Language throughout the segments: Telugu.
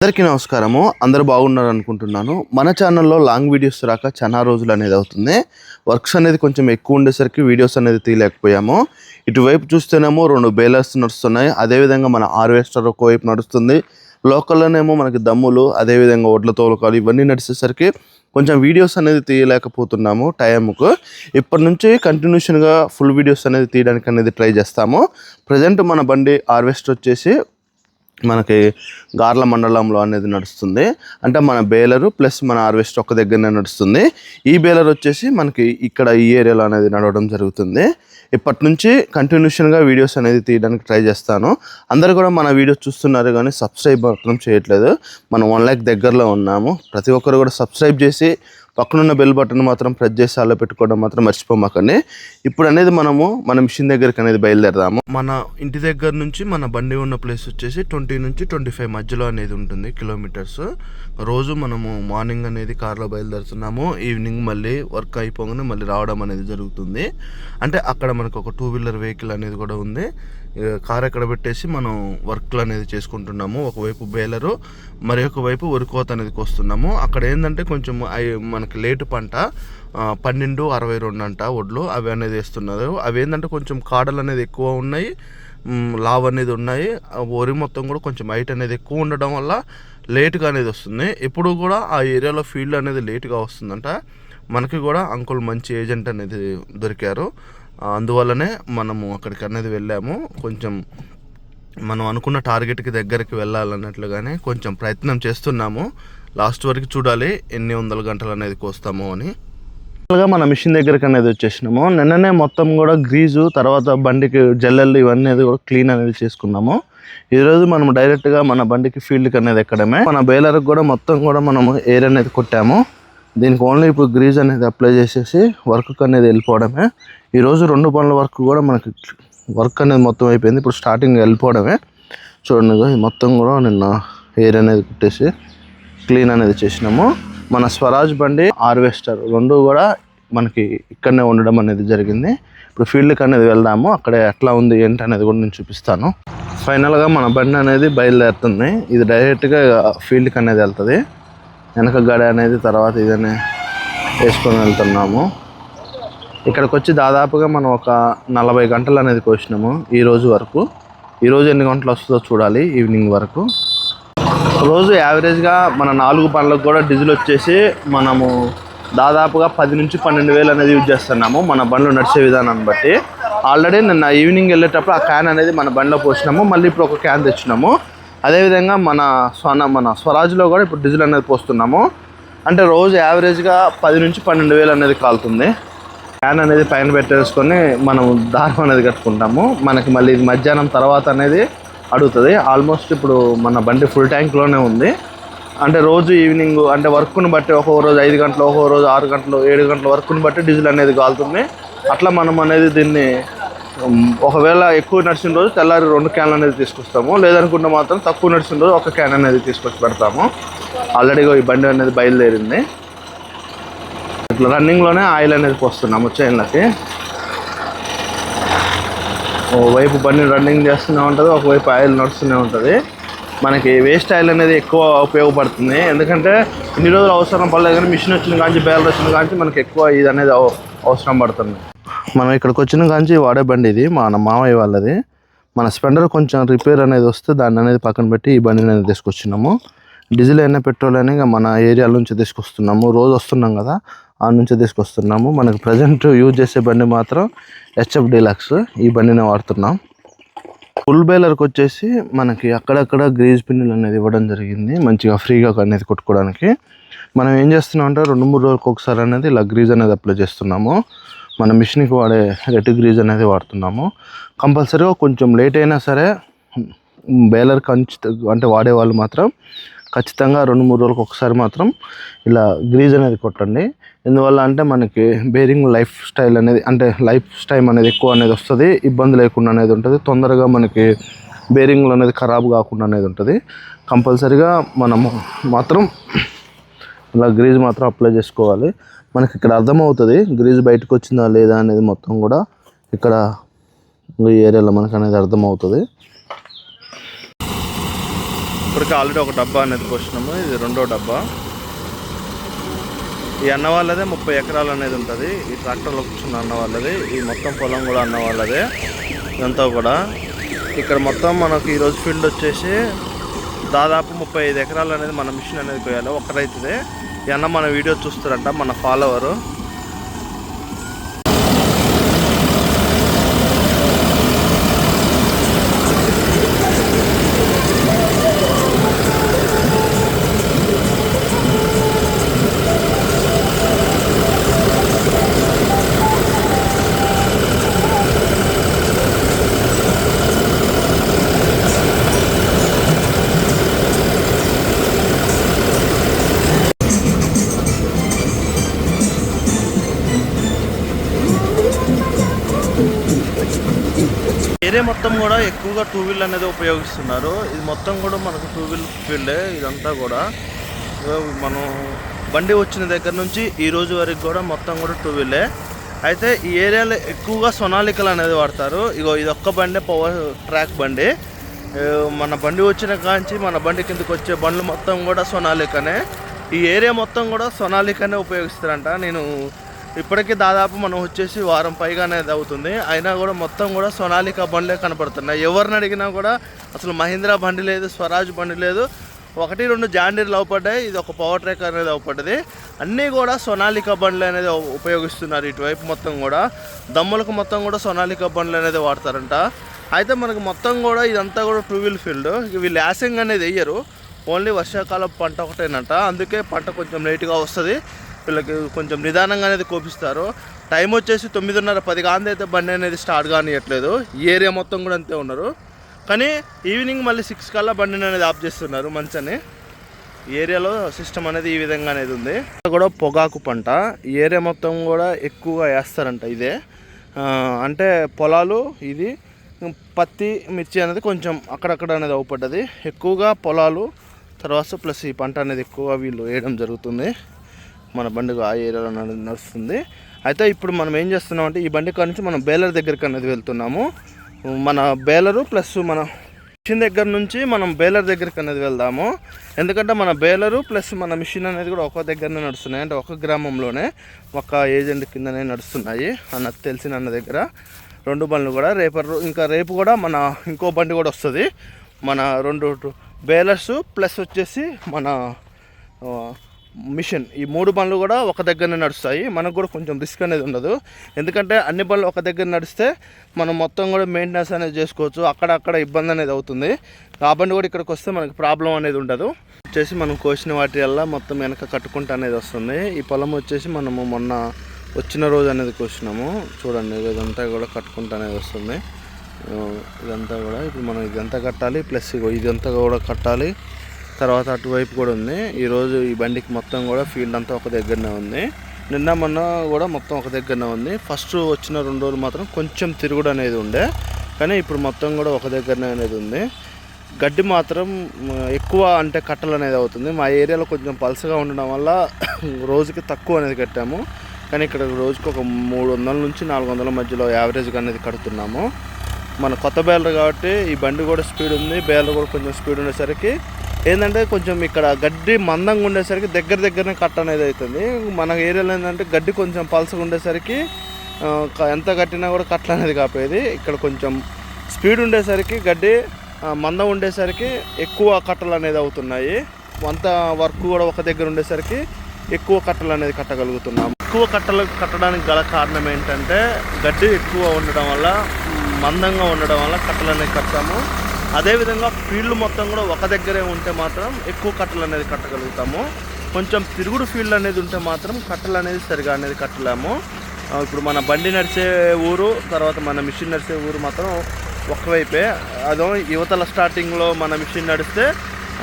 అందరికీ నమస్కారము. అందరూ బాగున్నారు అనుకుంటున్నాను. మన ఛానల్లో లాంగ్ వీడియోస్ రాక చాలా రోజులు అనేది అవుతుంది. వర్క్స్ అనేది కొంచెం ఎక్కువ ఉండేసరికి వీడియోస్ అనేది తీయలేకపోయాము. ఇటువైపు చూస్తేనేమో 2 బేలర్స్ నడుస్తున్నాయి. అదేవిధంగా మన హార్వెస్టర్ ఒకవైపు నడుస్తుంది. లోకల్లోనేమో మనకి దమ్ములు, అదేవిధంగా ఒడ్ల తోలకాలు ఇవన్నీ నడిచేసరికి కొంచెం వీడియోస్ అనేది తీయలేకపోతున్నాము టైంకు. ఇప్పటి నుంచి కంటిన్యూషన్గా ఫుల్ వీడియోస్ అనేది తీయడానికి అనేది ట్రై చేస్తాము. ప్రజెంట్ మన బండి హార్వెస్టర్ వచ్చేసి మనకి గార్ల మండలంలో అనేది నడుస్తుంది. అంటే మన బేలరు ప్లస్ మన హార్వెస్టర్ ఒక్క దగ్గరనే నడుస్తుంది. ఈ బేలర్ వచ్చేసి మనకి ఇక్కడ ఈ ఏరియాలో అనేది నడవడం జరుగుతుంది. ఇప్పటి నుంచి కంటిన్యూషన్గా వీడియోస్ అనేది తీయడానికి ట్రై చేస్తాను. అందరూ కూడా మన వీడియోస్ చూస్తున్నారు కానీ సబ్స్క్రైబ్ మాత్రం చేయట్లేదు. మనం 1 లక్ష దగ్గరలో ఉన్నాము. ప్రతి ఒక్కరు కూడా సబ్స్క్రైబ్ చేసి పక్కనున్న బెల్ బటన్ మాత్రం ప్రెస్ చేసి అలా పెట్టుకోవడం మాత్రం మర్చిపోమాకండి. ఇప్పుడు అనేది మనము మన మిషన్ దగ్గరికి అనేది బయలుదేరదాము. మన ఇంటి దగ్గర నుంచి మన బండి ఉన్న ప్లేస్ వచ్చేసి 20 నుంచి 25 మధ్యలో అనేది ఉంటుంది కిలోమీటర్స్. రోజు మనము మార్నింగ్ అనేది కార్లో బయలుదేరుతున్నాము. ఈవినింగ్ మళ్ళీ వర్క్ అయిపోగానే మళ్ళీ రావడం అనేది జరుగుతుంది. అంటే అక్కడ మనకు ఒక 2 వీలర్ వెహికల్ అనేది కూడా ఉంది. కార్ ఎక్కడ పెట్టేసి మనం వర్క్లు అనేది చేసుకుంటున్నాము. ఒకవైపు బేలరు, మరి ఒక వైపు వరికోత అనేది కోస్తున్నాము. అక్కడ ఏంటంటే కొంచెం మనకి లేటు పంట 1262 అంట ఒడ్లు అవి అనేది వేస్తున్నారు. అవి ఏంటంటే కొంచెం కాడలు అనేది ఎక్కువ ఉన్నాయి, లావ్ అనేది ఉన్నాయి. వరి మొత్తం కూడా కొంచెం హైట్ అనేది ఎక్కువ ఉండడం వల్ల లేటుగా అనేది వస్తుంది. ఇప్పుడు కూడా ఆ ఏరియాలో ఫీల్డ్ అనేది లేటుగా వస్తుందంట. మనకి కూడా అంకుల్ మంచి ఏజెంట్ అనేది దొరికారు. అందువల్లనే మనము అక్కడికి అనేది వెళ్ళాము. కొంచెం మనం అనుకున్న టార్గెట్కి దగ్గరికి వెళ్ళాలన్నట్లుగానే కొంచెం ప్రయత్నం చేస్తున్నాము. లాస్ట్ వరకు చూడాలి ఎన్ని వందల గంటలు అనేది కోస్తాము అని. మన మిషన్ దగ్గరికి అనేది వచ్చేసినాము. నిన్ననే మొత్తం కూడా గ్రీజు, తర్వాత బండికి జల్లెళ్ళు ఇవన్నీ కూడా క్లీన్ అనేది చేసుకున్నాము. ఈరోజు మనం డైరెక్ట్గా మన బండికి ఫీల్డ్కి అనేది ఎక్కడమే. మన బేలర్కి కూడా మొత్తం కూడా మనము ఎయిర్ అనేది కొట్టాము. దీనికి ఓన్లీ ఇప్పుడు గ్రీజ్ అనేది అప్లై చేసేసి వర్క్ అనేది వెళ్ళిపోవడమే. ఈరోజు 2 పనుల వర్క్ కూడా మనకి వర్క్ అనేది మొత్తం అయిపోయింది. ఇప్పుడు స్టార్టింగ్ వెళ్ళిపోవడమే. చూడండి మొత్తం కూడా నిన్న ఎయిర్ అనేది కుట్టేసి క్లీన్ అనేది చేసినాము. మన స్వరాజ్ బండి హార్వెస్టర్ 2 కూడా మనకి ఇక్కడనే ఉండడం అనేది జరిగింది. ఇప్పుడు ఫీల్డ్కి అనేది వెళ్దాము. అక్కడ ఎట్లా ఉంది ఏంటి అనేది కూడా నేను చూపిస్తాను. ఫైనల్గా మన బండి అనేది బయలుదేరుతుంది. ఇది డైరెక్ట్గా ఫీల్డ్కి అనేది వెళ్తుంది. వెనక గడ అనేది తర్వాత ఇదనే వేసుకొని వెళ్తున్నాము. ఇక్కడికి వచ్చి దాదాపుగా మనం ఒక 40 గంటలు అనేది కోసినాము ఈ రోజు వరకు. ఈరోజు ఎన్ని గంటలు వస్తుందో చూడాలి ఈవినింగ్ వరకు. రోజు యావరేజ్గా మన 4 పనులకు కూడా డీజిల్ వచ్చేసి మనము దాదాపుగా 10 నుంచి 12 వేలు అనేది యూజ్ చేస్తున్నాము మన బండ్లు నడిచే విధానాన్ని బట్టి. ఆల్రెడీ నిన్న ఈవినింగ్ వెళ్ళేటప్పుడు ఆ క్యాన్ అనేది మన బండిలో పోసినాము. మళ్ళీ ఇప్పుడు ఒక క్యాన్ తెచ్చినాము. అదేవిధంగా మన స్వరాజ్లో కూడా ఇప్పుడు డీజిల్ అనేది పోస్తున్నాము. అంటే రోజు యావరేజ్గా 10 నుంచి 12 వేలు అనేది కాలుతుంది. క్యాన్ అనేది పైన పెట్టేసుకొని మనం దారం అనేది కట్టుకుంటాము. మనకి మళ్ళీ మధ్యాహ్నం తర్వాత అనేది అడుగుతుంది. ఆల్మోస్ట్ ఇప్పుడు మన బండి ఫుల్ ట్యాంక్లోనే ఉంది. అంటే రోజు ఈవినింగ్ అంటే వర్క్ను బట్టి ఒక్కొక్క రోజు 5 గంటలు, ఒక్కొక్క రోజు 6 గంటలు, 7 గంటల వర్క్ను బట్టి డీజిల్ అనేది కాలుతుంది. అట్లా మనం అనేది దీన్ని ఒకవేళ ఎక్కువ నడిచిన రోజు తెల్లారి 2 క్యాన్లు అనేది తీసుకొస్తాము. లేదనుకుంటే మాత్రం తక్కువ నడిచిన రోజు 1 క్యాన్ అనేది తీసుకొచ్చి పెడతాము. ఆల్రెడీగా ఈ బండి అనేది బయలుదేరింది. ఇట్లా రన్నింగ్లోనే ఆయిల్ అనేది పోస్తున్నాము చైన్లకి. ఓవైపు బండి రన్నింగ్ చేస్తూనే ఉంటుంది, ఒకవైపు ఆయిల్ నడుస్తూనే ఉంటుంది. మనకి వేస్ట్ ఆయిల్ అనేది ఎక్కువ ఉపయోగపడుతుంది. ఎందుకంటే ఇన్ని రోజులు అవసరం పడలేదు కానీ మిషన్ వచ్చిన కాంచి, బేలర్ వచ్చిన కాంచి మనకి ఎక్కువ ఇది అనేది అవసరం పడుతుంది. మనం ఇక్కడికి వచ్చిన కాంచి వాడే బండి ఇది మన మామయ్య వాళ్ళది. మన స్పెండర్ కొంచెం రిపేర్ అనేది వస్తే దాన్ని అనేది పక్కన పెట్టి ఈ బండిని అనేది తీసుకొచ్చినాము. డీజిల్ అయినా పెట్రోల్ అయినా మన ఏరియాల నుంచి తీసుకొస్తున్నాము. రోజు వస్తున్నాం కదా, ఆ నుంచి తీసుకొస్తున్నాము. మనకు ప్రజెంట్ యూజ్ చేసే బండి మాత్రం హెచ్ఎఫ్ డీలక్స్. ఈ బండిని వాడుతున్నాం. ఫుల్ బేలర్కి వచ్చేసి మనకి అక్కడక్కడ గ్రీజ్ పిన్నులు అనేది ఇవ్వడం జరిగింది, మంచిగా ఫ్రీగా అనేది కొట్టుకోవడానికి. మనం ఏం చేస్తున్నాం అంటే 2-3 రోజులకు ఒకసారి అనేది ఇలా గ్రీజ్ అనేది అప్లై చేస్తున్నాము. మన మిషన్కి వాడే రెడ్ గ్రీజ్ అనేది వాడుతున్నాము. కంపల్సరీగా కొంచెం లేట్ అయినా సరే బేలర్ అంటే వాడేవాళ్ళు మాత్రం ఖచ్చితంగా 2-3 రోజులకు ఒకసారి మాత్రం ఇలా గ్రీజ్ అనేది కొట్టండి. ఎందువల్ల అంటే మనకి బేరింగ్ లైఫ్ టైం అనేది ఎక్కువ అనేది వస్తుంది, ఇబ్బంది లేకుండా అనేది ఉంటుంది. తొందరగా మనకి బేరింగ్లు అనేది ఖరాబ్ కాకుండా అనేది ఉంటుంది. కంపల్సరీగా మనము మాత్రం ఇలా గ్రీజ్ మాత్రం అప్లై చేసుకోవాలి. మనకి ఇక్కడ అర్థమవుతుంది గ్రీజ్ బయటకు వచ్చిందా లేదా అనేది మొత్తం కూడా ఇక్కడ ఈ ఏరియాలో మనకు అనేది అర్థమవుతుంది. ఇప్పటికే ఆల్రెడీ ఒక డబ్బా అనేది పోసినాము, ఇది రెండో డబ్బా. ఈ అన్న వాళ్ళదే 30 ఎకరాలు అనేది ఉంటుంది. ఈ ట్రాక్టర్లో కూర్చున్న అన్న వాళ్ళది, ఈ మొత్తం పొలం కూడా అన్న వాళ్ళదే ఇదంతా కూడా. ఇక్కడ మొత్తం మనకు ఈరోజు ఫీల్డ్ వచ్చేసి దాదాపు 35 ఎకరాలు అనేది మన మిషన్ అనేది కోయాలి, ఒక్క రైతుదే. ఈ అన్న మన వీడియో చూస్తారంట, మన ఫాలోవరు. ఏరియా మొత్తం కూడా ఎక్కువగా 2 వీల్ అనేది ఉపయోగిస్తున్నారు. ఇది మొత్తం కూడా మనకు 2 వీల్ ఫీల్డే ఇదంతా కూడా. మనం బండి వచ్చిన దగ్గర నుంచి ఈ రోజు వరకు కూడా మొత్తం కూడా 2 వీలే. అయితే ఈ ఏరియాలో ఎక్కువగా సొనాలికలు అనేది వాడతారు. ఇగో ఇది ఒక్క బండి పవర్ ట్రాక్ బండి. మన బండి వచ్చిన కాంచి మన బండి కిందకి వచ్చే బండ్లు మొత్తం కూడా సొనాలికనే. ఈ ఏరియా మొత్తం కూడా సొనాలికనే ఉపయోగిస్తారంట. నేను ఇప్పటికీ దాదాపు మనం వచ్చేసి వారం పైగా అనేది అవుతుంది, అయినా కూడా మొత్తం కూడా సొనాలికా బండ్లే కనపడుతున్నాయి. ఎవరిని అడిగినా కూడా అసలు మహీంద్రా బండి లేదు, స్వరాజ్ బండి లేదు. 1-2 జాండీర్లు అవపడ్డాయి, ఇది ఒక పవర్ ట్రాక్ అనేది అవపడ్డది. అన్నీ కూడా సొనాలికా బండ్లు అనేది ఉపయోగిస్తున్నారు. ఇటువైపు మొత్తం కూడా దమ్ములకు మొత్తం కూడా సొనాలికా బండ్లు అనేది వాడతారంట. అయితే మనకు మొత్తం కూడా ఇదంతా కూడా 2 వీల్ ఫీల్డ్. వీళ్ళు యాసింగ్ అనేది వేయరు, ఓన్లీ వర్షాకాలం పంట ఒకటేనంట. అందుకే పంట కొంచెం లేట్గా వస్తుంది, వీళ్ళకి కొంచెం నిదానంగా అనేది కోపిస్తారు. టైం వచ్చేసి 9:30-10 కాంతి అయితే బండి అనేది స్టార్ట్ కానియట్లేదు. ఈ ఏరియా మొత్తం కూడా అంతే ఉన్నారు. కానీ ఈవినింగ్ మళ్ళీ 6 కల్లా బండిని అనేది ఆఫ్ చేస్తున్నారు మంచని. ఈ ఏరియాలో సిస్టమ్ అనేది ఈ విధంగా అనేది ఉంది. కూడా పొగాకు పంట ఈ ఏరియా మొత్తం కూడా ఎక్కువగా వేస్తారంట. ఇదే అంటే పొలాలు, ఇది పత్తి, మిర్చి అనేది కొంచెం అక్కడక్కడ అనేది అవపడ్డది. ఎక్కువగా పొలాలు తర్వాత ప్లస్ ఈ పంట అనేది ఎక్కువగా వీళ్ళు వేయడం జరుగుతుంది. మన బండి ఆ ఏరియాలో నడుస్తుంది. అయితే ఇప్పుడు మనం ఏం చేస్తున్నాం అంటే ఈ బండి కాడ నుంచి మనం బేలర్ దగ్గరికి అనేది వెళ్తున్నాము. మన బేలరు ప్లస్ మన మిషన్ దగ్గర నుంచి మనం బేలర్ దగ్గరికి అనేది వెళ్దాము. ఎందుకంటే మన బేలరు ప్లస్ మన మిషన్ అనేది కూడా ఒక దగ్గరనే నడుస్తున్నాయి, అంటే ఒక గ్రామంలోనే ఒక ఏజెంట్ కిందనే నడుస్తున్నాయి అన్నది తెలిసిన అన్న దగ్గర. 2 బండ్లు కూడా రేపు కూడా మన ఇంకో బండి కూడా వస్తుంది. మన 2 బేలర్స్ ప్లస్ వచ్చేసి మన మిషన్, ఈ 3 బండ్లు కూడా ఒక దగ్గరనే నడుస్తాయి. మనకు కూడా కొంచెం రిస్క్ అనేది ఉండదు, ఎందుకంటే అన్ని బండ్లు ఒక దగ్గర నడిస్తే మనం మొత్తం కూడా మెయింటెనెన్స్ అనేది చేసుకోవచ్చు. అక్కడక్కడ ఇబ్బంది అనేది అవుతుంది. ఆ బండి కూడా ఇక్కడికి వస్తే మనకి ప్రాబ్లం అనేది ఉండదు. వచ్చేసి మనం కోసిన వాటి వల్ల మొత్తం వెనక కట్టుకుంటా అనేది వస్తుంది. ఈ పొలం వచ్చేసి మనము మొన్న వచ్చిన రోజు అనేది కోసినాము. చూడండి ఇదంతా కూడా కట్టుకుంటా అనేది వస్తుంది. ఇదంతా కూడా ఇప్పుడు మనం ఇదంతా కట్టాలి, ప్లస్ ఇదంతా కూడా కట్టాలి. తర్వాత అటువైపు కూడా ఉంది. ఈరోజు ఈ బండికి మొత్తం కూడా ఫీల్డ్ అంతా ఒక దగ్గరనే ఉంది. నిన్న మొన్న కూడా మొత్తం ఒక దగ్గరనే ఉంది. ఫస్ట్ వచ్చిన 2 రోజులు మాత్రం కొంచెం తిరుగుడు అనేది ఉండే, కానీ ఇప్పుడు మొత్తం కూడా ఒక దగ్గరనే అనేది ఉంది. గడ్డి మాత్రం ఎక్కువ అంటే కట్టలు అనేది అవుతుంది. మా ఏరియాలో కొంచెం పల్సగా ఉండడం వల్ల రోజుకి తక్కువ అనేది కట్టాము, కానీ ఇక్కడ రోజుకి ఒక 300 నుంచి 400 మధ్యలో యావరేజ్గా అనేది కడుతున్నాము. మన కొత్త బేలర్ కాబట్టి ఈ బండి కూడా స్పీడ్ ఉంది, బేలర్ కూడా కొంచెం స్పీడ్ ఉండేసరికి ఏంటంటే కొంచెం ఇక్కడ గడ్డి మందంగా ఉండేసరికి దగ్గరనే కట్ట అనేది అవుతుంది. మన ఏరియాలో ఏంటంటే గడ్డి కొంచెం పల్సగా ఉండేసరికి ఎంత కట్టినా కూడా కట్ట అనేది కాపేది. ఇక్కడ కొంచెం స్పీడ్ ఉండేసరికి గడ్డి మందం ఉండేసరికి ఎక్కువ కట్టలు అనేది అవుతున్నాయి. అంత వర్క్ కూడా ఒక దగ్గర ఉండేసరికి ఎక్కువ కట్టలు అనేది కట్టగలుగుతున్నాం. ఎక్కువ కట్టలు కట్టడానికి గల కారణం ఏంటంటే గడ్డి ఎక్కువ ఉండడం వల్ల, మందంగా ఉండడం వల్ల కట్టలు అనేది కట్టాము. అదేవిధంగా ఫీల్డ్ మొత్తం కూడా ఒక దగ్గరే ఉంటే మాత్రం ఎక్కువ కట్టలు అనేది కట్టగలుగుతాము. కొంచెం తిరుగుడు ఫీల్డ్ అనేది ఉంటే మాత్రం కట్టలు అనేది సరిగా అనేది కట్టలేము. ఇప్పుడు మన బండి నడిచే ఊరు తర్వాత మన మిషన్ నడిచే ఊరు మాత్రం ఒకవైపే. అదో యువతల స్టార్టింగ్లో మన మిషన్ నడిస్తే,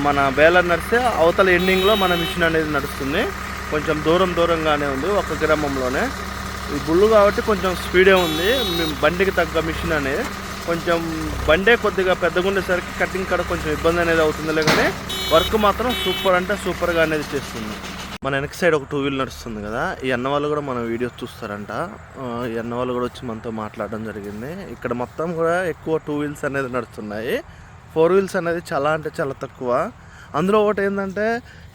మన బేలర్ నడిస్తే అవతల ఎండింగ్లో మన మిషన్ అనేది నడుస్తుంది. కొంచెం దూరంగానే ఉంది, ఒక గ్రామంలోనే. ఈ బుల్లు కాబట్టి కొంచెం స్పీడే ఉంది. బండికి తగ్గ మిషన్ అనేది కొంచెం బండే కొద్దిగా పెద్దగా ఉండేసరికి కటింగ్ కాడ కొంచెం ఇబ్బంది అనేది అవుతుందిలే, కానీ వర్క్ మాత్రం సూపర్ అంటే సూపర్గా అనేది చేస్తుంది. మన వెనక సైడ్ ఒక 2 వీల్ నడుస్తుంది కదా, ఈ అన్న వాళ్ళు కూడా మన వీడియోస్ చూస్తారంట. ఈ అన్న వాళ్ళు కూడా వచ్చి మనతో మాట్లాడడం జరిగింది. ఇక్కడ మొత్తం కూడా ఎక్కువ 2 వీల్స్ అనేది నడుస్తున్నాయి. 4 వీల్స్ అనేది చాలా అంటే చాలా తక్కువ. అందులో ఒకటి ఏంటంటే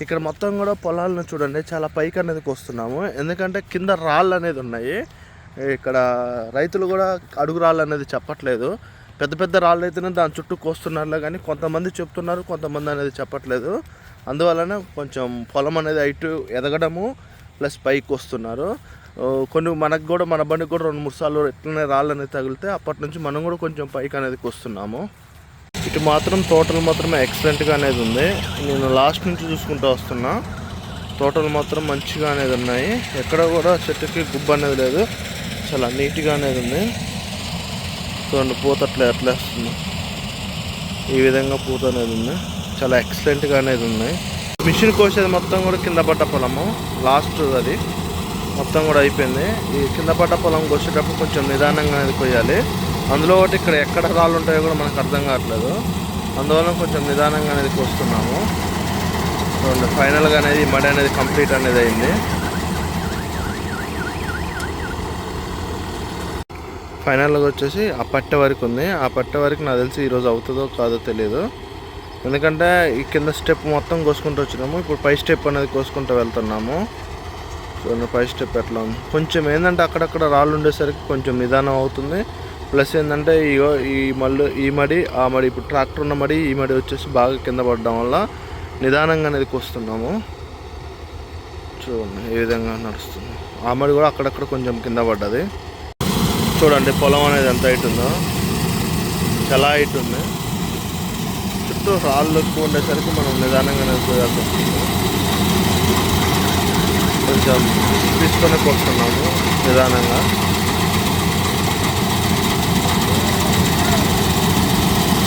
ఇక్కడ మొత్తం కూడా పొలాలను చూడండి చాలా పైకి అనేది వస్తున్నాము, ఎందుకంటే కింద రాళ్ళు అనేది ఉన్నాయి. ఇక్కడ రైతులు కూడా అడుగు రాళ్ళు అనేది చెప్పట్లేదు, పెద్ద పెద్ద రాళ్ళు అయితేనే దాని చుట్టూ కోస్తున్నారులే కానీ కొంతమంది చెప్తున్నారు, కొంతమంది అనేది చెప్పట్లేదు. అందువలన కొంచెం పొలం అనేది ఇటు ఎదగడము ప్లస్ పైకి వస్తున్నారు. కొన్ని మనకు కూడా మన బండికి కూడా 2-3 సార్లు ఎట్లనే రాళ్ళు అనేది తగిలితే అప్పటి నుంచి మనం కూడా కొంచెం పైకి అనేది వస్తున్నాము. ఇటు మాత్రం తోటలు మాత్రమే ఎక్సలెంట్గా అనేది ఉంది. నేను లాస్ట్ నుంచి చూసుకుంటూ వస్తున్నా, తోటలు మాత్రం మంచిగా అనేది ఉన్నాయి, ఎక్కడ కూడా చెట్టుకి గుబ్బ అనేది లేదు, చాలా నీట్గా అనేది ఉంది. చూడండి పూత అట్లా వస్తుంది, ఈ విధంగా పూత అనేది ఉంది, చాలా ఎక్సలెంట్గా అనేది ఉన్నాయి. మిషన్ కోసేది మొత్తం కూడా కింద పడ్డ పొలము, లాస్ట్ అది మొత్తం కూడా అయిపోయింది. ఈ కింద పడ్డ పొలం కోసేటప్పుడు కొంచెం నిదానంగా అనేది కొయ్యాలి. అందులో ఒకటి ఇక్కడ ఎక్కడ రాళ్ళు ఉంటాయో కూడా మనకు అర్థం కావట్లేదు, అందువల్ల కొంచెం నిదానంగా అనేది కోస్తున్నాము. చూడండి ఫైనల్గా అనేది మడి అనేది కంప్లీట్ అనేది అయింది. ఫైనల్గా వచ్చేసి ఆ పట్టె వరకు ఉంది, ఆ పట్టె వరకు నాకు తెలిసి ఈరోజు అవుతుందో కాదో తెలియదు, ఎందుకంటే ఈ కింద స్టెప్ మొత్తం కోసుకుంటూ వచ్చినాము, ఇప్పుడు పై స్టెప్ అనేది కోసుకుంటూ వెళ్తున్నాము. చూడండి పై స్టెప్ ఎట్లా ఉంది, కొంచెం ఏంటంటే అక్కడక్కడ రాళ్ళు ఉండేసరికి కొంచెం నిదానం అవుతుంది. ప్లస్ ఏంటంటే ఈ మడి ఆ మడి ఇప్పుడు ట్రాక్టర్ ఉన్న మడి ఈ మడి వచ్చేసి బాగా కింద పడడం వల్ల నిదానంగా అనేది కోస్తున్నాము. చూడండి ఏ విధంగా నడుస్తుంది, ఆ మడి కూడా అక్కడక్కడ కొంచెం కింద పడ్డది. చూడండి పొలం అనేది ఎంత హైట్ ఉందో, చాలా హైట్ ఉంది, చుట్టూ రాళ్ళు ఎక్కువ ఉండేసరికి మనం నిదానంగా కోయాల్సి వస్తుంది. కొంచెం తీసుకొని వస్తున్నాము నిదానంగా.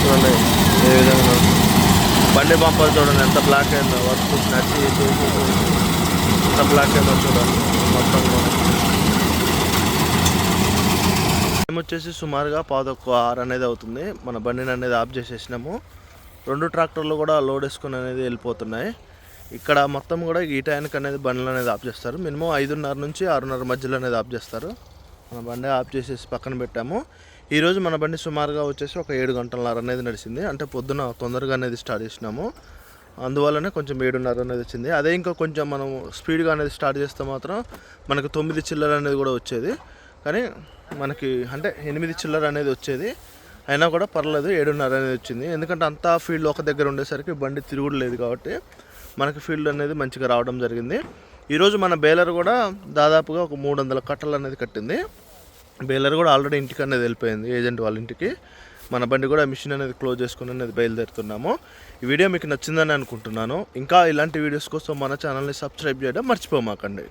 చూడండి ఏ విధంగా బండి బంపర్ చూడండి ఎంత బ్లాక్ అయిందో, వర్క్ నచ్చి ఎంత బ్లాక్ అయిందో చూడండి మొత్తం. టైం వచ్చేసి సుమారుగా 5:06 అనేది అవుతుంది. మన బండిని అనేది ఆఫ్ చేసేసినాము, 2 ట్రాక్టర్లు కూడా లోడ్ వేసుకొని అనేది వెళ్ళిపోతున్నాయి. ఇక్కడ మొత్తం కూడా ఈ టైంకి అనేది బండ్లు అనేది ఆఫ్ చేస్తారు, మినిమం 5:30 నుంచి 6:30 మధ్యలో అనేది ఆఫ్ చేస్తారు. మన బండి ఆఫ్ చేసేసి పక్కన పెట్టాము. ఈరోజు మన బండి సుమారుగా వచ్చేసి ఒక 7 గంటలన్నర అనేది నడిచింది, అంటే పొద్దున తొందరగా అనేది స్టార్ట్ చేసినాము, అందువల్లనే కొంచెం 7:30 అనేది వచ్చింది. అదే ఇంకా కొంచెం మనం స్పీడ్గా అనేది స్టార్ట్ చేస్తే మాత్రం మనకు 9 చిల్లర అనేది కూడా వచ్చేది, కానీ మనకి అంటే 8 చిల్లర అనేది వచ్చేది, అయినా కూడా పర్లేదు 7:30 అనేది వచ్చింది. ఎందుకంటే అంతా ఫీల్డ్ ఒక దగ్గర ఉండేసరికి బండి తిరుగుడు లేదు కాబట్టి మనకి ఫీల్డ్ అనేది మంచిగా రావడం జరిగింది. ఈరోజు మన బేలర్ కూడా దాదాపుగా ఒక 300 కట్టలు అనేది కట్టింది. బేలర్ కూడా ఆల్రెడీ ఇంటికి అనేది వెళ్ళిపోయింది, ఏజెంట్ వాళ్ళ ఇంటికి. మన బండి కూడా మిషన్ అనేది క్లోజ్ చేసుకుని అనేది బయలుదేరుతున్నాము. ఈ వీడియో మీకు నచ్చిందని అనుకుంటున్నాను. ఇంకా ఇలాంటి వీడియోస్ కోసం మన ఛానల్ని సబ్స్క్రైబ్ చేయడం మర్చిపోమాకండి.